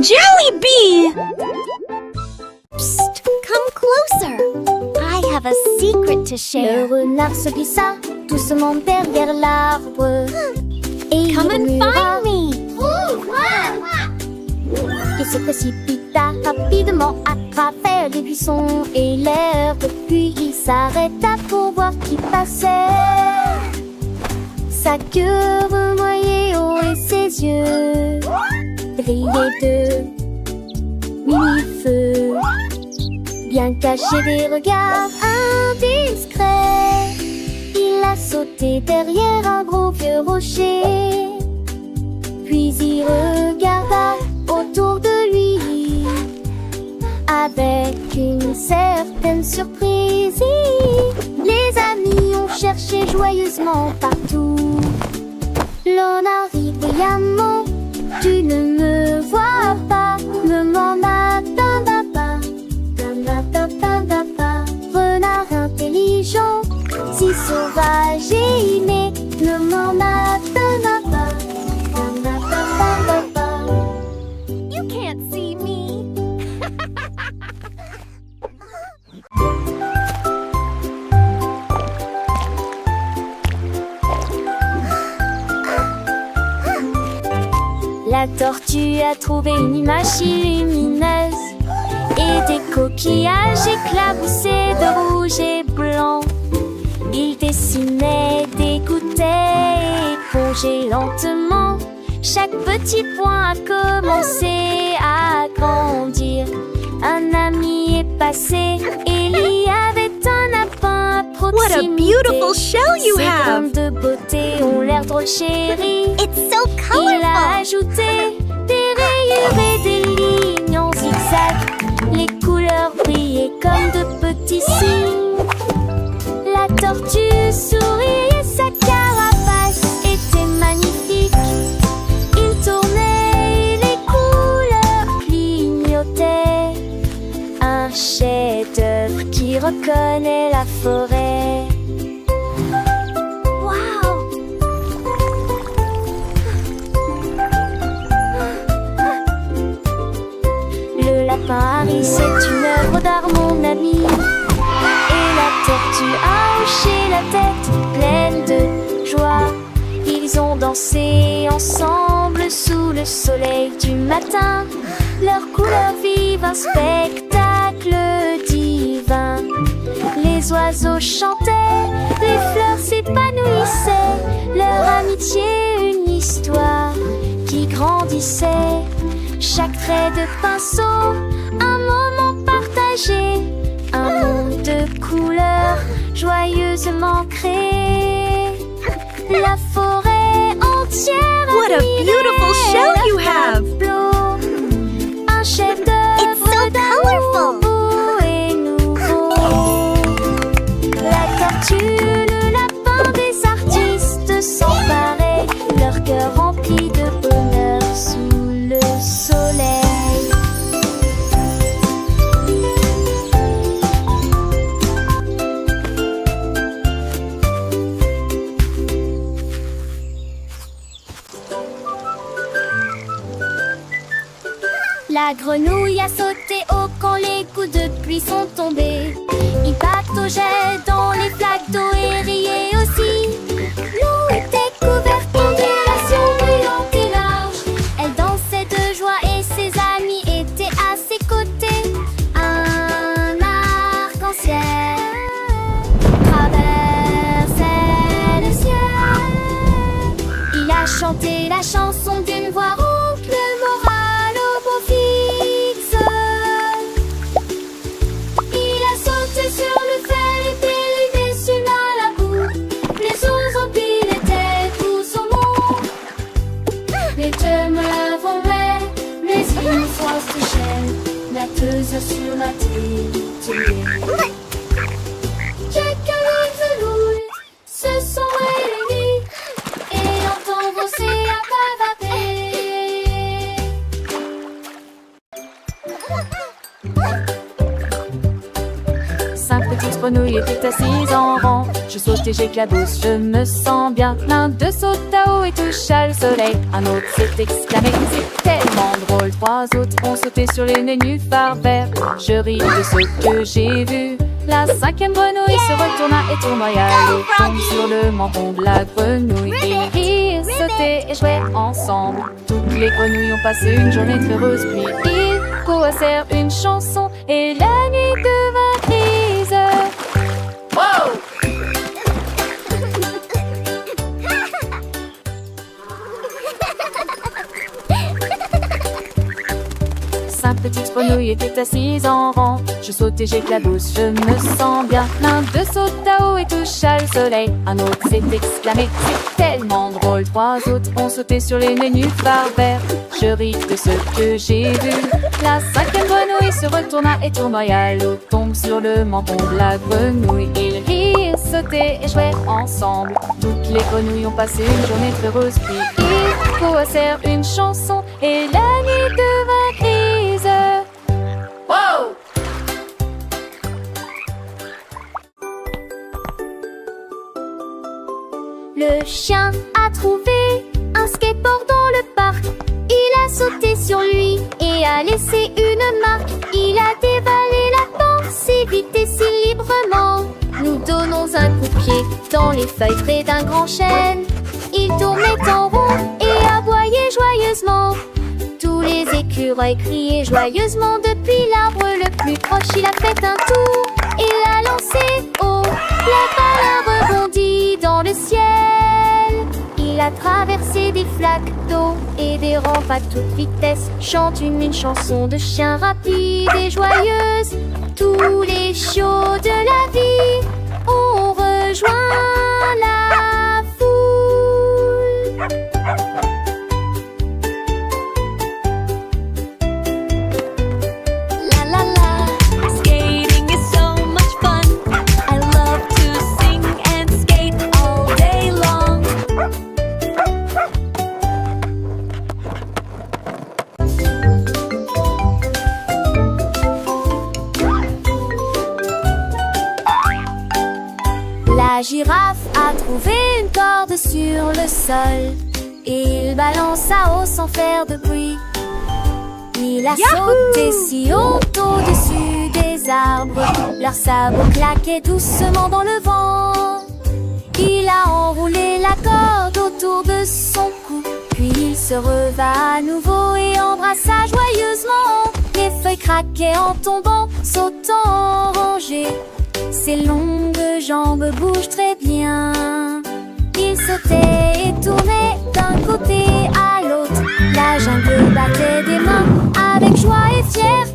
Jollibee! Psst, come closer. I have a secret to share. Le renard se glissa doucement derrière l'arbre. Et Come and murmura. find me. Il se précipita rapidement à travers les buissons et l'herbe. Puis il s'arrêta pour voir qui passait. Sa queue remoyée haut et ses yeux brillaient de mini-feux. Bien caché des regards indiscrets, il a sauté derrière un gros vieux rocher. Puis il regarda autour de lui avec une certaine surprise. Les amis ont cherché joyeusement partout. L'on arrive brillamment, tu ne me vois pas, me m'en renard intelligent, si sauvage et inné, ne m'en You can't see me. La tortue a trouvé une image si lumineuse et des coquillages éclaboussés de rouge et blanc. Il dessinait, dégoûtait et épongeait lentement. Chaque petit point a commencé à grandir. Un ami est passé et il y avait un lapin à proximité. What a beautiful shell you Ses have! graines de beauté ont l'air drôle chérie. It's so Il a colorful. ajouté des rayures et des lignes en zigzag. Les couleurs brillaient comme de petits signes. La tortue souriait, sa carapace était magnifique. Il tournait et les couleurs clignotaient. Un chef-d'œuvre qui reconnaît la forêt. Paris, c'est une œuvre d'art, mon ami. Et la tortue a hoché la tête, pleine de joie. Ils ont dansé ensemble sous le soleil du matin. Leurs couleurs vivent un spectacle divin. Les oiseaux chantaient, les fleurs s'épanouissaient. Leur amitié, une histoire qui grandissait. Chaque trait de pinceau, un moment partagé, un monde de couleurs joyeusement créé. La forêt entière What a beautiful shell you have! Un chef-d'œuvre It's so colorful. beau et nouveau. La tortue, le lapin, des artistes sans pareil, leur cœur rempli de bonheur sous le soleil. La grenouille a sauté haut quand les coups de pluie sont tombés. Il pataugeait dans les flaques d'eau et riait aussi. L'eau était couverte d'ondulations brillantes et larges. Elle dansait de joie et ses amis étaient à ses côtés. Un arc-en-ciel traversait le ciel. Il a chanté la chanson d'une voix rauque, le moral au beau fixe. Il a sauté sur le fer et périmé sur la boue. Les oiseaux piles étaient tous au monde. Les deux me volaient, mais une fois s'échelle, natteuse sur la télé. Quelques lignes de loup se sont réunis et l'entendre l'océan bavader. 5 petites grenouilles étaient assises en rang. Je saute et j'éclabousse, je me sens bien. L'un d'eux saute à haut et touche à le soleil. Un autre s'est exclamé, c'est tellement drôle. Trois autres ont sauté sur les nénuphars verts. Je ris de ce que j'ai vu. La cinquième grenouille se retourna et tournoya l'eau tombe sur le menton de la grenouille. Ils rirent, sautaient et jouaient ensemble. Toutes les grenouilles ont passé une journée heureuse. Puis ils coassèrent une chanson et la nuit devint grise. Wow! 5 petites grenouilles étaient assises en rang. Je saute et j'éclabousse, je me sens bien. L'un d'eux saute à haut et touche à le soleil. Un autre s'est exclamé, c'est tellement drôle. Trois autres ont sauté sur les nénuphars verts. Je ris de ce que j'ai vu. La cinquième grenouille se retourna et tournoya. L'eau tombe sur le menton de la grenouille. Ils rirent, sautaient et jouaient ensemble. Toutes les grenouilles ont passé une journée heureuse. Puis ils coassèrent une chanson et la nuit devint grise. Wow! Le chien a trouvé un skateboard dans le parc. Il a sauté sur lui et a laissé une marque. Il a dévalé la pente si vite et si librement. Nous donnons un coup de pied dans les feuilles près d'un grand chêne. Il tournait en rond et aboyait joyeusement. Tous les écureuils criaient joyeusement. Depuis l'arbre le plus proche, il a fait un tour et l'a lancé haut. La balle a rebondi dans le ciel. Il a traversé des flaques d'eau et des rampes à toute vitesse. Chante une chanson de chien rapide et joyeuse. Tous les chiots de la vie ont rejoint la foule. La la la, skating is so much fun. I love to sing and skate all day long. La girafe a trouvé une corde sur le sol. Il balança haut sans faire de bruit. Il a sauté si haut au-dessus des arbres. Leurs sabots claquaient doucement dans le vent. Il a enroulé la corde autour de son cou. Puis il se reva à nouveau et embrassa joyeusement. Les feuilles craquaient en tombant, sautant en rangée. Ses longues jambes bougent très bien. Il sautait et tournait d'un côté à l'autre. La jungle battait des mains avec joie et fierté.